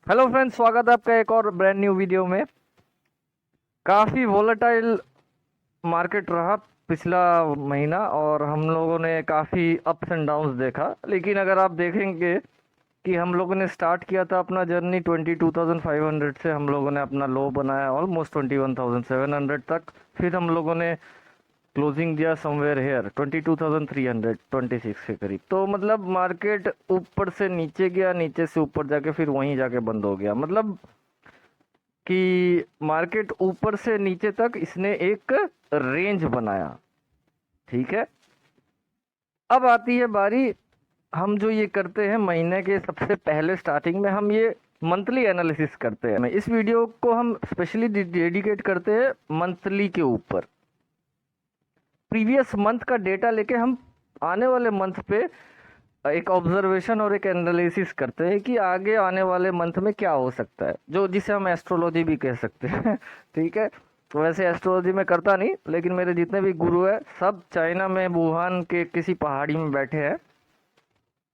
Hello friends, स्वागत है आपका एक और ब्रांड न्यू वीडियो में। काफ़ी वोलेटाइल मार्केट रहा पिछला महीना और हम लोगों ने काफ़ी अप्स एंड डाउन्स देखा। लेकिन अगर आप देखेंगे कि हम लोगों ने स्टार्ट किया था अपना जर्नी 22,500 से, हम लोगों ने अपना लो बनाया ऑलमोस्ट 21,700 तक। फिर हम लोगों ने क्लोजिंग दिया समवेयर हेयर 22,326 के करीब। तो मतलब मार्केट ऊपर से नीचे गया, नीचे से ऊपर जाके फिर वहीं जाके बंद हो गया। मतलब कि मार्केट ऊपर से नीचे तक इसने एक रेंज बनाया। ठीक है, अब आती है बारी। हम जो ये करते हैं महीने के सबसे पहले स्टार्टिंग में हम ये मंथली एनालिसिस करते हैं। इस वीडियो को हम स्पेशली डेडिकेट करते हैं मंथली के ऊपर। प्रीवियस मंथ का डेटा लेके हम आने वाले मंथ पे एक ऑब्जर्वेशन और एक एनालिसिस करते हैं कि आगे आने वाले मंथ में क्या हो सकता है, जो जिसे हम एस्ट्रोलॉजी भी कह सकते हैं। ठीक है, तो वैसे एस्ट्रोलॉजी में करता नहीं, लेकिन मेरे जितने भी गुरु हैं सब चाइना में वुहान के किसी पहाड़ी में बैठे हैं,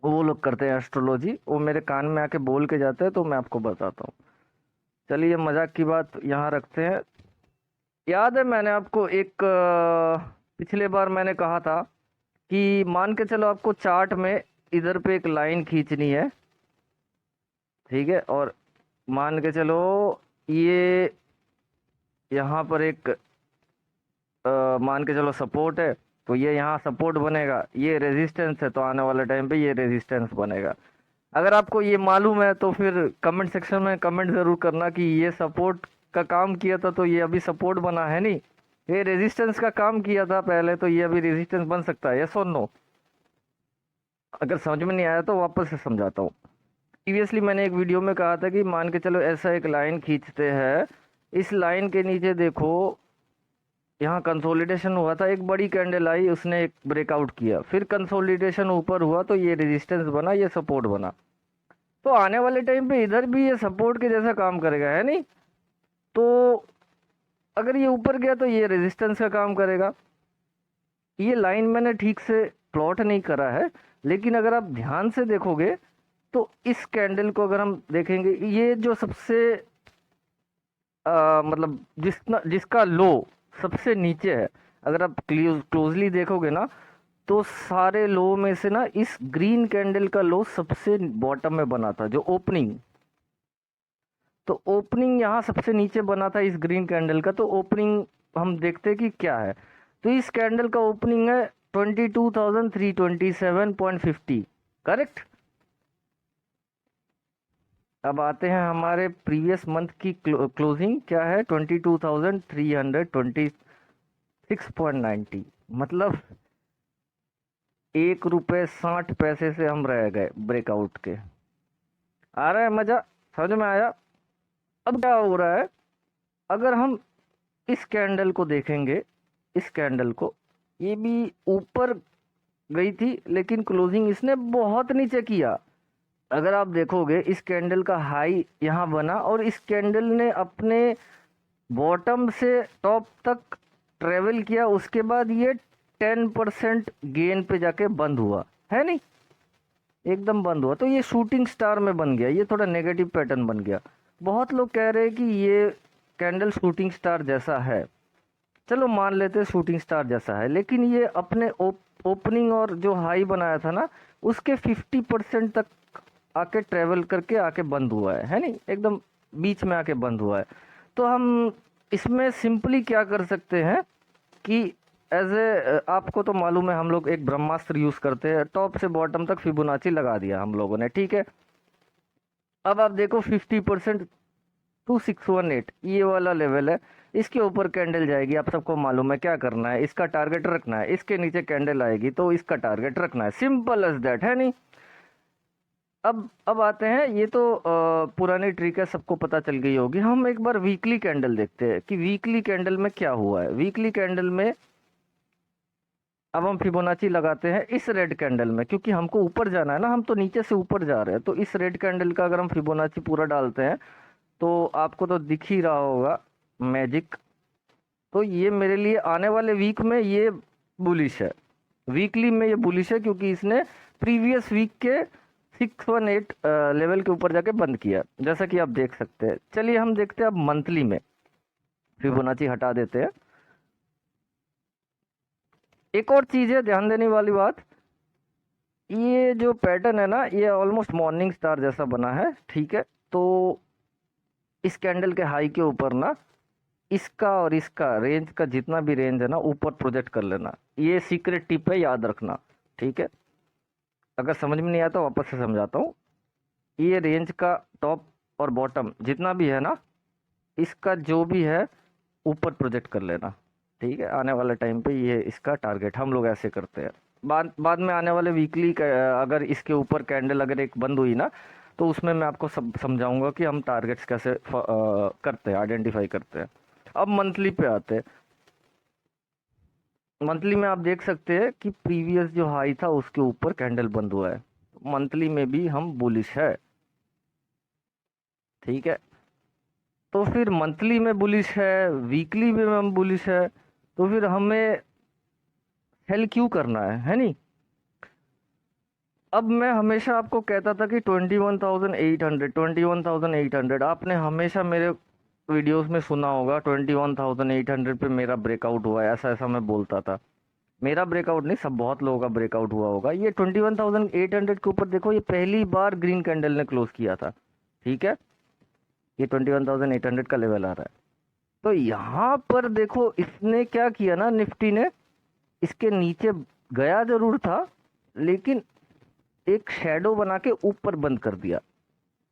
वो लोग करते हैं एस्ट्रोलॉजी। वो मेरे कान में आके बोल के जाते हैं तो मैं आपको बताता हूँ। चलिए, मजाक की बात यहाँ रखते हैं। याद है मैंने आपको एक पिछले बार मैंने कहा था कि मान के चलो आपको चार्ट में इधर पे एक लाइन खींचनी है। ठीक है, और मान के चलो ये यहाँ पर एक मान के चलो सपोर्ट है, तो ये यहाँ सपोर्ट बनेगा। ये रेजिस्टेंस है, तो आने वाले टाइम पे ये रेजिस्टेंस बनेगा। अगर आपको ये मालूम है तो फिर कमेंट सेक्शन में कमेंट जरूर करना कि ये सपोर्ट का काम किया था तो ये अभी सपोर्ट बना है, नहीं ये रेजिस्टेंस का काम किया था पहले, तो ये अभी रेजिस्टेंस बन सकता है, यस और नो। अगर समझ में नहीं आया तो वापस से समझाता हूँ। प्रीवियसली मैंने एक वीडियो में कहा था कि मान के चलो ऐसा एक लाइन खींचते हैं, इस लाइन के नीचे देखो यहाँ कंसोलिडेशन हुआ था, एक बड़ी कैंडल आई, उसने एक ब्रेकआउट किया, फिर कंसोलिडेशन ऊपर हुआ तो ये रेजिस्टेंस बना, ये सपोर्ट बना। तो आने वाले टाइम पे इधर भी ये सपोर्ट के जैसा काम करेगा, है नहीं? तो अगर ये ऊपर गया तो ये रेजिस्टेंस का काम करेगा। ये लाइन मैंने ठीक से प्लॉट नहीं करा है, लेकिन अगर आप ध्यान से देखोगे तो इस कैंडल को अगर हम देखेंगे, ये जो सबसे मतलब जिसका लो सबसे नीचे है, अगर आप क्लोजली देखोगे ना तो सारे लो में से ना इस ग्रीन कैंडल का लो सबसे बॉटम में बना था, जो ओपनिंग। तो ओपनिंग यहाँ सबसे नीचे बना था इस ग्रीन कैंडल का। तो ओपनिंग हम देखते हैं कि क्या है। तो इस कैंडल का ओपनिंग है 22,327.50, करेक्ट। अब आते हैं हमारे प्रीवियस मंथ की क्लोजिंग क्या है, 22,326.90। मतलब 1 रुपये 60 पैसे से हम रह गए ब्रेकआउट के। आ रहा है मजा, समझ में आया? अब क्या हो रहा है, अगर हम इस कैंडल को देखेंगे, इस कैंडल को, ये भी ऊपर गई थी लेकिन क्लोजिंग इसने बहुत नीचे किया। अगर आप देखोगे इस कैंडल का हाई यहाँ बना और इस कैंडल ने अपने बॉटम से टॉप तक ट्रेवल किया, उसके बाद ये 10% गेन पे जाके बंद हुआ, है नहीं? एकदम बंद हुआ तो ये शूटिंग स्टार में बन गया, ये थोड़ा नेगेटिव पैटर्न बन गया। बहुत लोग कह रहे हैं कि ये कैंडल शूटिंग स्टार जैसा है। चलो मान लेते हैं शूटिंग स्टार जैसा है, लेकिन ये अपने ओपनिंग और जो हाई बनाया था ना उसके 50% तक आके ट्रेवल करके आके बंद हुआ है नहीं? एकदम बीच में आके बंद हुआ है। तो हम इसमें सिंपली क्या कर सकते हैं कि एज ए, आपको तो मालूम है हम लोग एक ब्रह्मास्त्र यूज करते हैं, टॉप से बॉटम तक फिबोनाची लगा दिया हम लोगों ने, ठीक है। अब आप देखो 50%, 2618 ये वाला लेवल है, इसके ऊपर कैंडल जाएगी, आप सबको मालूम है क्या करना है, इसका टारगेट रखना है। इसके नीचे कैंडल आएगी तो इसका टारगेट रखना है, सिंपल एज दैट, है नहीं? अब आते हैं, ये तो पुरानी ट्रिक है, सबको पता चल गई होगी। हम एक बार वीकली कैंडल देखते हैं कि वीकली कैंडल में क्या हुआ है। वीकली कैंडल में अब हम फिबोनाची लगाते हैं इस रेड कैंडल में, क्योंकि हमको ऊपर जाना है ना, हम तो नीचे से ऊपर जा रहे हैं। तो इस रेड कैंडल का अगर हम फिबोनाची पूरा डालते हैं तो आपको तो दिख ही रहा होगा मैजिक। तो ये मेरे लिए आने वाले वीक में ये बुलिश है, वीकली में ये बुलिश है, क्योंकि इसने प्रीवियस वीक के 618 लेवल के ऊपर जाके बंद किया, जैसा कि आप देख सकते हैं। चलिए हम देखते हैं अब मंथली में। फिबोनाची हटा देते हैं। एक और चीज है ध्यान देने वाली बात, ये जो पैटर्न है ना, ये ऑलमोस्ट मॉर्निंग स्टार जैसा बना है, ठीक है। तो इस कैंडल के हाई के ऊपर ना इसका और इसका रेंज का जितना भी रेंज है ना ऊपर प्रोजेक्ट कर लेना। ये सीक्रेट टिप है, याद रखना, ठीक है। अगर समझ में नहीं आया तो वापस से समझाता हूँ। ये रेंज का टॉप और बॉटम जितना भी है ना, इसका जो भी है ऊपर प्रोजेक्ट कर लेना, ठीक है। आने वाले टाइम पे ये इसका टारगेट हम लोग ऐसे करते हैं। बाद में आने वाले वीकली अगर इसके ऊपर कैंडल अगर एक बंद हुई ना, तो उसमें मैं आपको सब समझाऊंगा कि हम टारगेट्स कैसे करते हैं, आइडेंटिफाई करते हैं। अब मंथली पे आते हैं। मंथली में आप देख सकते हैं कि प्रीवियस जो हाई था उसके ऊपर कैंडल बंद हुआ है। मंथली में भी हम बुलिश है, ठीक है। तो फिर मंथली में बुलिश है, वीकली में हम बुलिश है, तो फिर हमें सेल क्यों करना है नहीं। अब मैं हमेशा आपको कहता था कि 21,800 21,800, आपने हमेशा मेरे वीडियोस में सुना होगा 21,800 पे मेरा ब्रेकआउट हुआ है, ऐसा ऐसा मैं बोलता था। मेरा ब्रेकआउट नहीं, सब बहुत लोगों का ब्रेकआउट हुआ होगा। ये 21,800 के ऊपर देखो, ये पहली बार ग्रीन कैंडल ने क्लोज किया था, ठीक है। ये 21,800 का लेवल आ रहा है। तो यहाँ पर देखो इसने क्या किया ना, निफ्टी ने इसके नीचे गया जरूर था, लेकिन एक शेडो बना के ऊपर बंद कर दिया।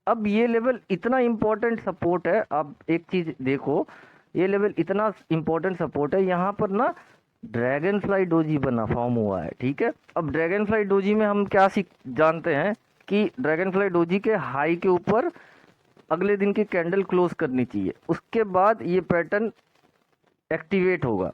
अब ये लेवल इतना इंपॉर्टेंट सपोर्ट है, आप एक चीज देखो, ये लेवल इतना इंपॉर्टेंट सपोर्ट है, यहाँ पर ना ड्रैगन फ्लाई डोजी बना फॉर्म हुआ है, ठीक है। अब ड्रैगन फ्लाई डोजी में हम क्या सीख जानते हैं कि ड्रैगन फ्लाई डोजी के हाई के ऊपर अगले दिन की कैंडल क्लोज करनी चाहिए, उसके बाद ये पैटर्न एक्टिवेट होगा।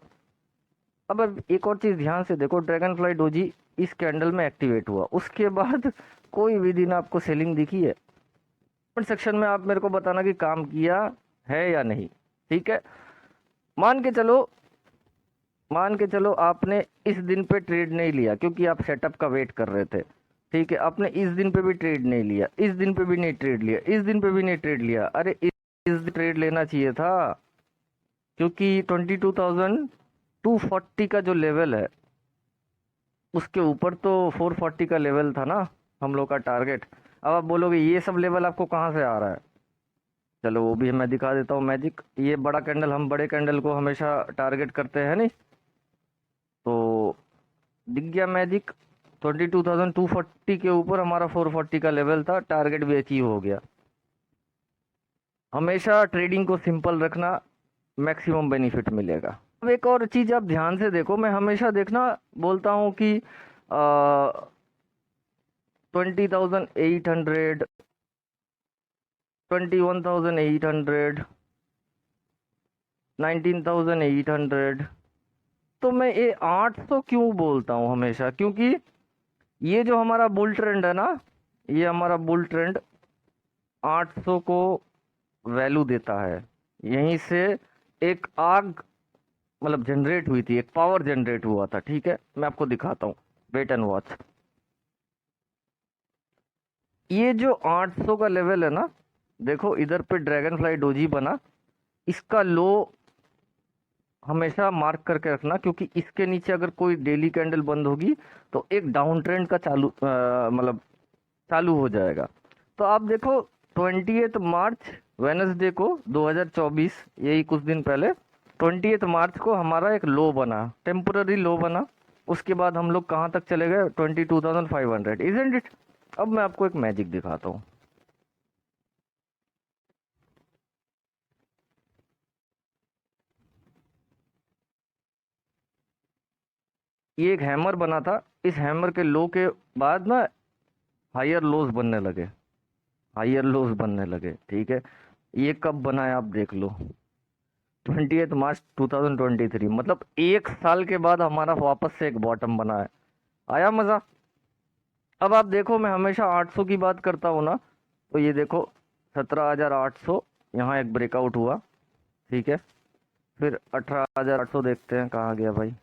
अब एक और चीज ध्यान से देखो, ड्रैगन फ्लाई डोजी इस कैंडल में एक्टिवेट हुआ, उसके बाद कोई भी दिन आपको सेलिंग दिखी है? कमेंट सेक्शन में आप मेरे को बताना कि काम किया है या नहीं, ठीक है। मान के चलो आपने इस दिन पे ट्रेड नहीं लिया क्योंकि आप सेटअप का वेट कर रहे थे, ठीक है। आपने इस दिन पे भी ट्रेड नहीं लिया, इस दिन पे भी नहीं ट्रेड लिया, इस दिन पे भी नहीं ट्रेड लिया। अरे इस दिन ट्रेड लेना चाहिए था, क्योंकि 22,240 का जो लेवल है उसके ऊपर तो 440 का लेवल था ना हम लोग का टारगेट। अब आप बोलोगे ये सब लेवल आपको कहाँ से आ रहा है, चलो वो भी मैं दिखा देता हूँ मैजिक। ये बड़ा कैंडल, हम बड़े कैंडल को हमेशा टारगेट करते हैं नहीं, तो दिख गया मैजिक। 22,240 के ऊपर हमारा 440 का लेवल था, टारगेट भी अचीव हो गया। हमेशा ट्रेडिंग को सिंपल रखना, मैक्सिमम बेनिफिट मिलेगा। अब एक और चीज आप ध्यान से देखो, मैं हमेशा देखना बोलता हूँ कि 20,800, 21,800, 19,800, तो मैं ये 800 क्यों बोलता हूँ हमेशा, क्योंकि ये जो हमारा बुल ट्रेंड है ना, ये हमारा बुल ट्रेंड 800 को वैल्यू देता है। यहीं से एक आग मतलब जनरेट हुई थी, एक पावर जनरेट हुआ था, ठीक है। मैं आपको दिखाता हूँ, वेट एंड वॉच। ये जो 800 का लेवल है ना, देखो इधर पे ड्रैगन फ्लाई डोजी बना, इसका लो हमेशा मार्क करके रखना, क्योंकि इसके नीचे अगर कोई डेली कैंडल बंद होगी तो एक डाउन ट्रेंड का मतलब चालू हो जाएगा। तो आप देखो 28 मार्च वेनसडे को 2024, यही कुछ दिन पहले 28 मार्च को हमारा एक लो बना, टेम्पोररी लो बना। उसके बाद हम लोग कहाँ तक चले गए, 22,500, इजंट इट। अब मैं आपको एक मैजिक दिखाता हूँ। ये एक हैमर बना था, इस हैमर के लो के बाद ना हायर लोज बनने लगे, हायर लोज बनने लगे, ठीक है। ये कब बना है आप देख लो, 28 मार्च 2023, मतलब एक साल के बाद हमारा वापस से एक बॉटम बना है। आया मजा। अब आप देखो, मैं हमेशा 800 की बात करता हूँ ना, तो ये देखो 17,800, यहाँ एक ब्रेकआउट हुआ, ठीक है। फिर 18,800 देखते हैं कहाँ गया भाई,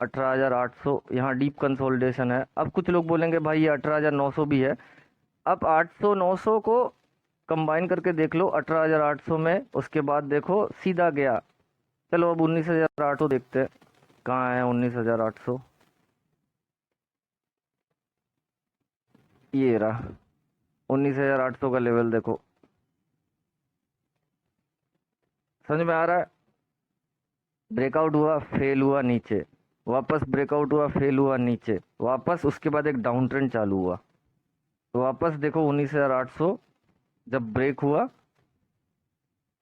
18,800 यहाँ डीप कंसोलिडेशन है। अब कुछ लोग बोलेंगे भाई ये 18,900 भी है। अब 800 900 को कंबाइन करके देख लो 18,800 में, उसके बाद देखो सीधा गया। चलो अब 19,800 देखते हैं, कहाँ है 19,800। ये रहा 19,800 का लेवल, देखो समझ में आ रहा है। ब्रेकआउट हुआ, फेल हुआ नीचे, वापस ब्रेकआउट हुआ, फेल हुआ नीचे, वापस उसके बाद एक डाउन ट्रेंड चालू हुआ, तो वापस देखो 19,800 जब ब्रेक हुआ,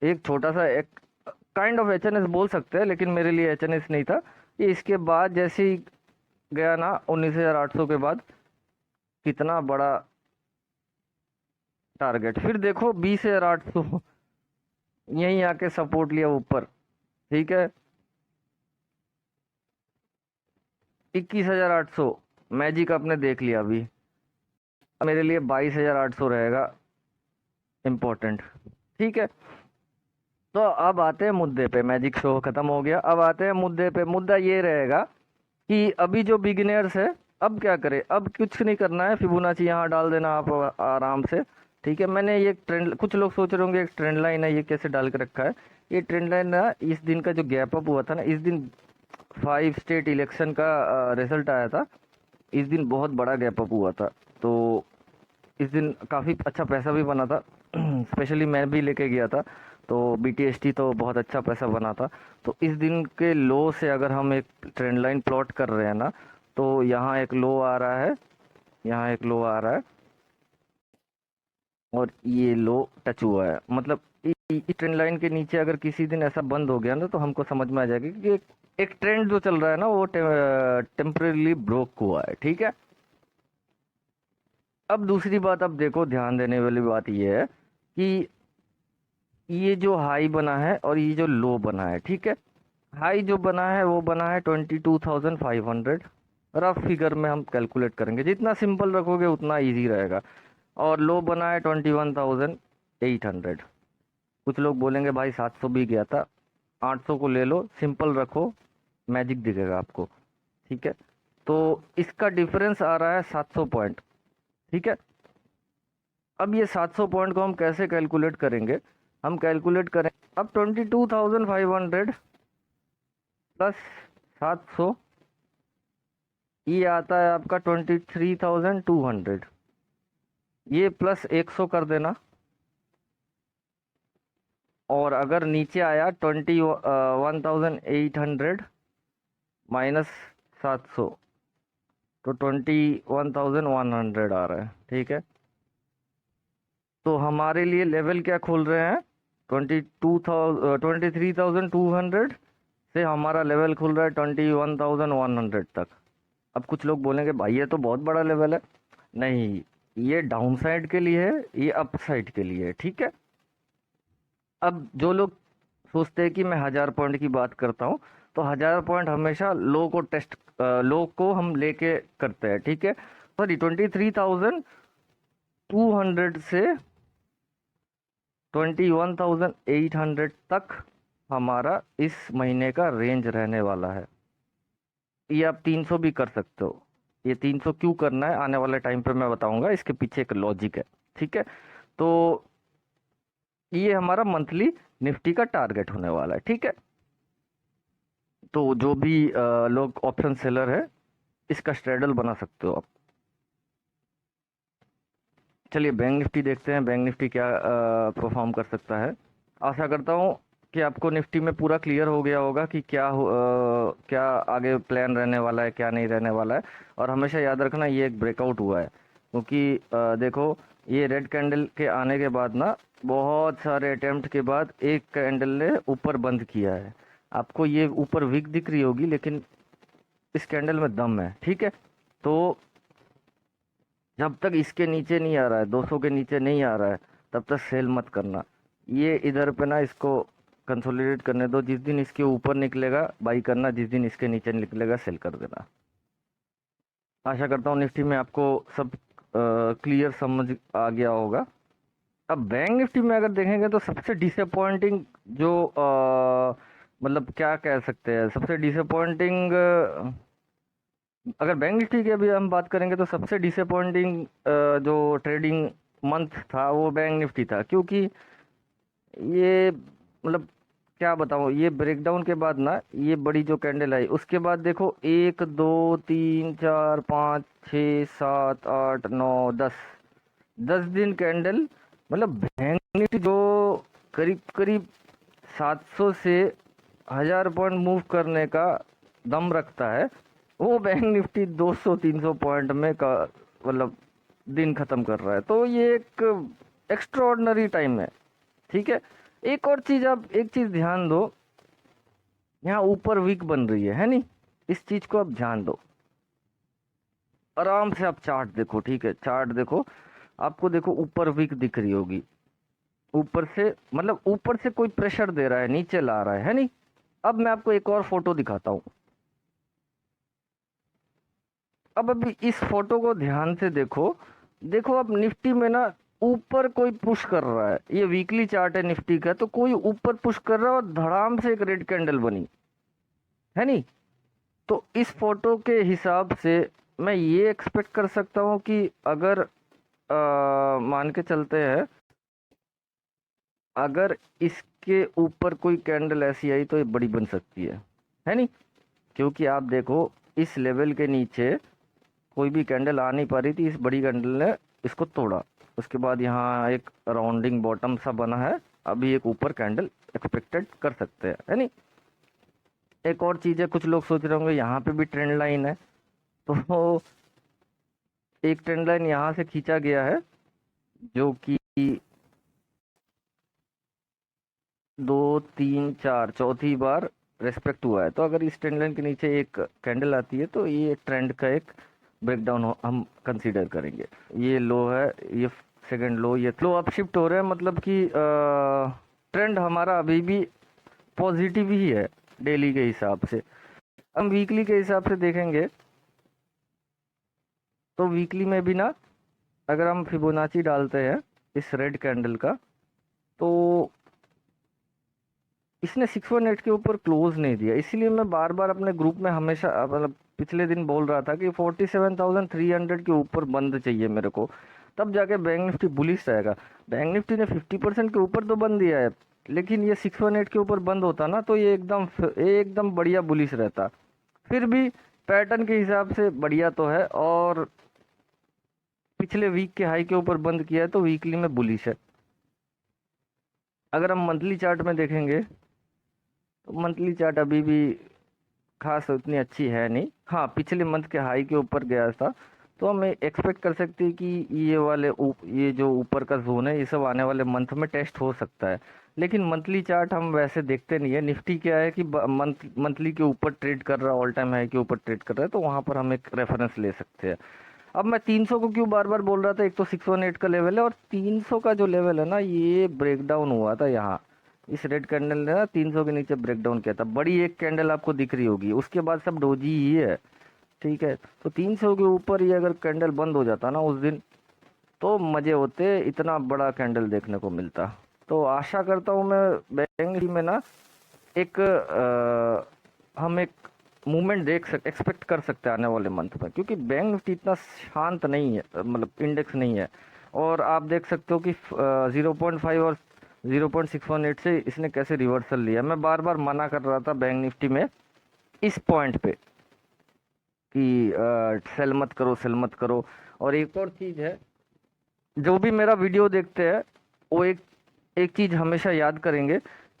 एक छोटा सा एक kind of H N S बोल सकते हैं, लेकिन मेरे लिए एच एन एस नहीं था ये। इसके बाद जैसे ही गया ना 19,800 के बाद, कितना बड़ा टारगेट, फिर देखो 20,800 यहीं आके सपोर्ट लिया ऊपर, ठीक है। 21,800 मैजिक आपने देख लिया अभी। अब मेरे लिए 22,800 रहेगा इम्पोर्टेंट, ठीक है। तो अब आते हैं मुद्दे पे, मैजिक शो खत्म हो गया, अब आते हैं मुद्दे पे। मुद्दा ये रहेगा कि अभी जो बिगिनर्स है अब क्या करें। अब कुछ नहीं करना है, फिबोनाची यहाँ डाल देना आप आराम से, ठीक है। मैंने ये ट्रेंड, कुछ लोग सोच रहे होंगे एक ट्रेंड लाइन है ये कैसे डाल के रखा है। ये ट्रेंड लाइन ना, इस दिन का जो गैप अप हुआ था ना, इस दिन 5 स्टेट इलेक्शन का रिजल्ट आया था, इस दिन बहुत बड़ा गैप अप हुआ था, तो इस दिन काफ़ी अच्छा पैसा भी बना था स्पेशली मैं भी लेके गया था, तो BTST तो बहुत अच्छा पैसा बना था। तो इस दिन के लो से अगर हम एक ट्रेंड लाइन प्लॉट कर रहे हैं ना, तो यहाँ एक लो आ रहा है, यहाँ एक लो आ रहा है, और ये लो टच हुआ है। मतलब इस ट्रेंड लाइन के नीचे अगर किसी दिन ऐसा बंद हो गया ना, तो हमको समझ में आ जाएगा कि एक ट्रेंड जो चल रहा है ना वो टेम्परेली ब्रोक हुआ है, ठीक है। अब दूसरी बात, अब देखो ध्यान देने वाली बात ये है कि ये जो हाई बना है और ये जो लो बना है, ठीक है। हाई जो बना है वो बना है 22,500, रफ फिगर में हम कैलकुलेट करेंगे, जितना सिंपल रखोगे उतना इजी रहेगा। और लो बना है 21,800। कुछ लोग बोलेंगे भाई 700 भी गया था, 800 को ले लो, सिंपल रखो, मैजिक दिखेगा आपको, ठीक है। तो इसका डिफरेंस आ रहा है 700 पॉइंट, ठीक है। अब ये 700 पॉइंट को हम कैसे कैलकुलेट करेंगे, हम कैलकुलेट करें अब 22,500 प्लस 700, ये आता है आपका 23,200, ये प्लस 100 कर देना। और अगर नीचे आया 21,800 माइनस 700, तो 21,100 आ रहा है, ठीक है। तो हमारे लिए लेवल क्या खोल रहे हैं, 23,200 से हमारा लेवल खुल रहा है 21,100 तक। अब कुछ लोग बोलेंगे भाई ये तो बहुत बड़ा लेवल है। नहीं, ये डाउन साइड के लिए है, ये अप साइड के लिए है, ठीक है। अब जो लोग सोचते हैं कि मैं 1,000 पॉइंट की बात करता हूँ, तो 1,000 पॉइंट हमेशा लो को टेस्ट, लो को हम लेके करते हैं, ठीक है। सॉरी, 23,200 से 21,800 तक हमारा इस महीने का रेंज रहने वाला है। ये आप 300 भी कर सकते हो। ये 300 क्यों करना है आने वाले टाइम पे मैं बताऊंगा, इसके पीछे एक लॉजिक है, ठीक है। तो ये हमारा मंथली निफ्टी का टारगेट होने वाला है, ठीक है। तो जो भी लोग ऑप्शन सेलर है, इसका स्ट्रेडल बना सकते हो आप। चलिए बैंक निफ्टी देखते हैं, बैंक निफ्टी क्या परफॉर्म कर सकता है। आशा करता हूँ कि आपको निफ्टी में पूरा क्लियर हो गया होगा कि क्या आगे प्लान रहने वाला है, क्या नहीं रहने वाला है। और हमेशा याद रखना ये एक ब्रेकआउट हुआ है, क्योंकि देखो ये रेड कैंडल के आने के बाद ना, बहुत सारे अटेम्प्ट के बाद एक कैंडल ने ऊपर बंद किया है। आपको ये ऊपर वीक दिख रही होगी, लेकिन इस कैंडल में दम है, ठीक है। तो जब तक इसके नीचे नहीं आ रहा है, 200 के नीचे नहीं आ रहा है, तब तक सेल मत करना। ये इधर पे ना इसको कंसोलिडेट करने दो, जिस दिन इसके ऊपर निकलेगा बाई करना, जिस दिन इसके नीचे निकलेगा सेल कर देना। आशा करता हूँ निफ्टी में आपको सब क्लियर समझ आ गया होगा। अब बैंक निफ्टी में अगर देखेंगे तो सबसे डिसअपॉइंटिंग जो मतलब क्या कह सकते हैं, सबसे डिसअपॉइंटिंग अगर बैंक निफ्टी की अभी हम बात करेंगे तो सबसे डिसअपॉइंटिंग जो ट्रेडिंग मंथ था वो बैंक निफ्टी था, क्योंकि ये मतलब क्या बताऊँ, ये ब्रेकडाउन के बाद ना ये बड़ी जो कैंडल आई उसके बाद देखो 1 2 3 4 5 6 7 8 9 10, 10 दिन कैंडल, मतलब बैंक निफ्टी जो करीब करीब 700 से 1000 पॉइंट मूव करने का दम रखता है, वो बैंक निफ्टी 200 300 पॉइंट में का मतलब दिन खत्म कर रहा है। तो ये एक एक्स्ट्रॉर्डनरी टाइम है। ठीक है, एक और चीज, आप एक चीज ध्यान दो, यहाँ ऊपर वीक बन रही है नहीं, इस चीज को आप ध्यान दो, आराम से आप चार्ट देखो। ठीक है, चार्ट देखो, आपको देखो ऊपर वीक दिख रही होगी, ऊपर से मतलब ऊपर से कोई प्रेशर दे रहा है, नीचे ला रहा है नहीं। अब मैं आपको एक और फोटो दिखाता हूँ। अब अभी इस फोटो को ध्यान से देखो, देखो अब निफ्टी में ना ऊपर कोई पुश कर रहा है, ये वीकली चार्ट है निफ्टी का, तो कोई ऊपर पुश कर रहा है और धड़ाम से एक रेड कैंडल बनी है नहीं। तो इस फोटो के हिसाब से मैं ये एक्सपेक्ट कर सकता हूँ कि अगर मान के चलते हैं, अगर इसके ऊपर कोई कैंडल ऐसी आई तो ये बड़ी बन सकती है नहीं। क्योंकि आप देखो इस लेवल के नीचे कोई भी कैंडल आ नहीं पा रही थी, इस बड़ी कैंडल ने इसको तोड़ा, उसके बाद यहाँ एक राउंडिंग बॉटम सा बना है, अभी एक ऊपर कैंडल एक्सपेक्टेड कर सकते हैं है नहीं। एक और चीज़ है, कुछ लोग सोच रहे होंगे यहाँ पे भी ट्रेंड लाइन है, तो एक ट्रेंड लाइन यहाँ से खींचा गया है जो कि 2 3 4 चौथी बार रेस्पेक्ट हुआ है। तो अगर इस ट्रेंड लाइन के नीचे एक कैंडल आती है तो ये ट्रेंड का एक ब्रेकडाउन हम कंसीडर करेंगे। ये लो है, ये सेकंड लो, ये लो अप शिफ्ट हो रहा है, मतलब कि ट्रेंड हमारा अभी भी पॉजिटिव ही है डेली के हिसाब से। हम वीकली के हिसाब से देखेंगे तो वीकली में भी ना, अगर हम फिबोनाची डालते हैं इस रेड कैंडल का, तो इसने 618 के ऊपर क्लोज नहीं दिया। इसीलिए मैं बार बार अपने ग्रुप में हमेशा मतलब पिछले दिन बोल रहा था कि 47,300 के ऊपर बंद चाहिए मेरे को, तब जाके बैंक निफ्टी बुलिश रहेगा। बैंक निफ्टी ने 50% के ऊपर तो बंद दिया है, लेकिन ये 618 के ऊपर बंद होता ना तो ये एकदम बढ़िया बुलिश रहता। फिर भी पैटर्न के हिसाब से बढ़िया तो है, और पिछले वीक के हाई के ऊपर बंद किया है तो वीकली में बुलिश है। अगर हम मंथली चार्ट में देखेंगे तो मंथली चार्ट अभी भी खास उतनी अच्छी है नहीं। हाँ, पिछले मंथ के हाई के ऊपर गया था, तो हम एक्सपेक्ट कर सकते हैं कि ये जो ऊपर का जोन है ये सब आने वाले मंथ में टेस्ट हो सकता है। लेकिन मंथली चार्ट हम वैसे देखते नहीं है। निफ्टी क्या है कि मंथली के ऊपर ट्रेड कर रहा है, ऑल टाइम हाई के ऊपर ट्रेड कर रहा है, तो वहां पर हम एक रेफरेंस ले सकते हैं। अब मैं 300 को क्यों बार बार बोल रहा था, एक तो 618 का लेवल है, और 300 का जो लेवल है ना ये ब्रेकडाउन हुआ था यहाँ, इस रेड कैंडल ने ना 300 के नीचे ब्रेकडाउन किया था। बड़ी एक कैंडल आपको दिख रही होगी, उसके बाद सब डोजी ही है। ठीक है, तो 300 के ऊपर ही अगर कैंडल बंद हो जाता ना उस दिन, तो मजे होते, इतना बड़ा कैंडल देखने को मिलता। तो आशा करता हूँ मैं बैंक निफ्टी में ना एक हम एक मूवमेंट एक्सपेक्ट कर सकते हैं आने वाले मंथ में, क्योंकि बैंक निफ्टी इतना शांत नहीं है, मतलब इंडेक्स नहीं है। और आप देख सकते हो कि 0.5 और 0.618 से इसने कैसे रिवर्सल लिया। मैं बार बार मना कर रहा था बैंक निफ्टी में इस पॉइंट पे कि सेल मत करो, सेल मत करो। और एक और चीज है, जो भी मेरा वीडियो देखते हैं वो एक एक चीज हमेशा याद करेंगे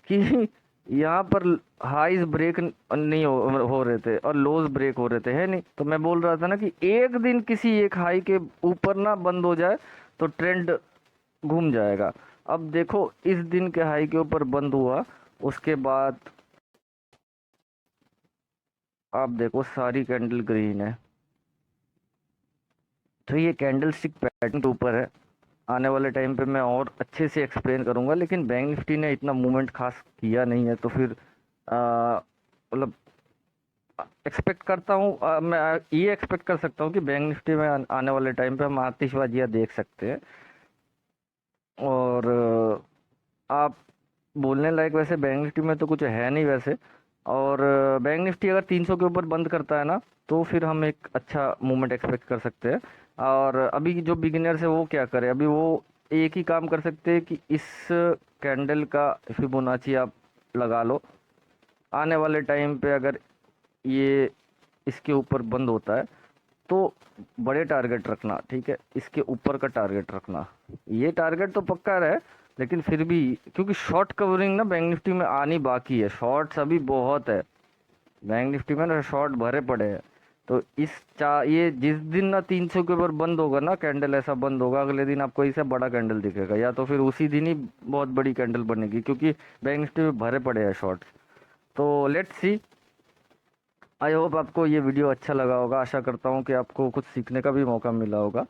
कि यहाँ पर हाईज ब्रेक नहीं हो रहे थे और लोज ब्रेक हो रहे थे है नहीं। तो मैं बोल रहा था ना कि एक दिन किसी एक हाई के ऊपर ना बंद हो जाए तो ट्रेंड घूम जाएगा। अब देखो इस दिन के हाई के ऊपर बंद हुआ, उसके बाद आप देखो सारी कैंडल ग्रीन है। तो ये कैंडल स्टिक पैटर्न के ऊपर है, आने वाले टाइम पे मैं और अच्छे से एक्सप्लेन करूंगा। लेकिन बैंक निफ्टी ने इतना मूवमेंट खास किया नहीं है, तो फिर मतलब एक्सपेक्ट करता हूँ, मैं ये एक्सपेक्ट कर सकता हूँ कि बैंक निफ्टी में आने वाले टाइम पे हम आतिशबाजियाँ देख सकते हैं। और आप बोलने लायक वैसे बैंक निफ्टी में तो कुछ है नहीं वैसे, और बैंक निफ्टी अगर 300 के ऊपर बंद करता है ना, तो फिर हम एक अच्छा मूवमेंट एक्सपेक्ट कर सकते हैं। और अभी जो बिगिनर्स है वो क्या करे, अभी वो एक ही काम कर सकते हैं कि इस कैंडल का फिबोनाची आप लगा लो। आने वाले टाइम पे अगर ये इसके ऊपर बंद होता है तो बड़े टारगेट रखना, ठीक है, इसके ऊपर का टारगेट रखना। ये टारगेट तो पक्का रहे, लेकिन फिर भी क्योंकि शॉर्ट कवरिंग ना बैंक निफ्टी में आनी बाकी है, शॉर्ट्स अभी बहुत है बैंक निफ्टी में ना, शॉर्ट भरे पड़े हैं। तो ये जिस दिन ना 300 के ऊपर बंद होगा ना, कैंडल ऐसा बंद होगा, अगले दिन आपको इससे बड़ा कैंडल दिखेगा, या तो फिर उसी दिन ही बहुत बड़ी कैंडल बनेगी, क्योंकि बैंक निफ्टी में भरे पड़े हैं शॉर्ट्स। तो लेट्स सी। आई होप आपको ये वीडियो अच्छा लगा होगा, आशा करता हूँ कि आपको कुछ सीखने का भी मौका मिला होगा।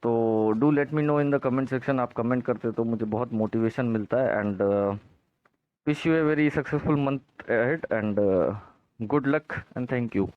तो do let me know in the comment section, आप कमेंट करते तो मुझे बहुत मोटिवेशन मिलता है। And wish U a very successful month ahead, and good luck and thank you.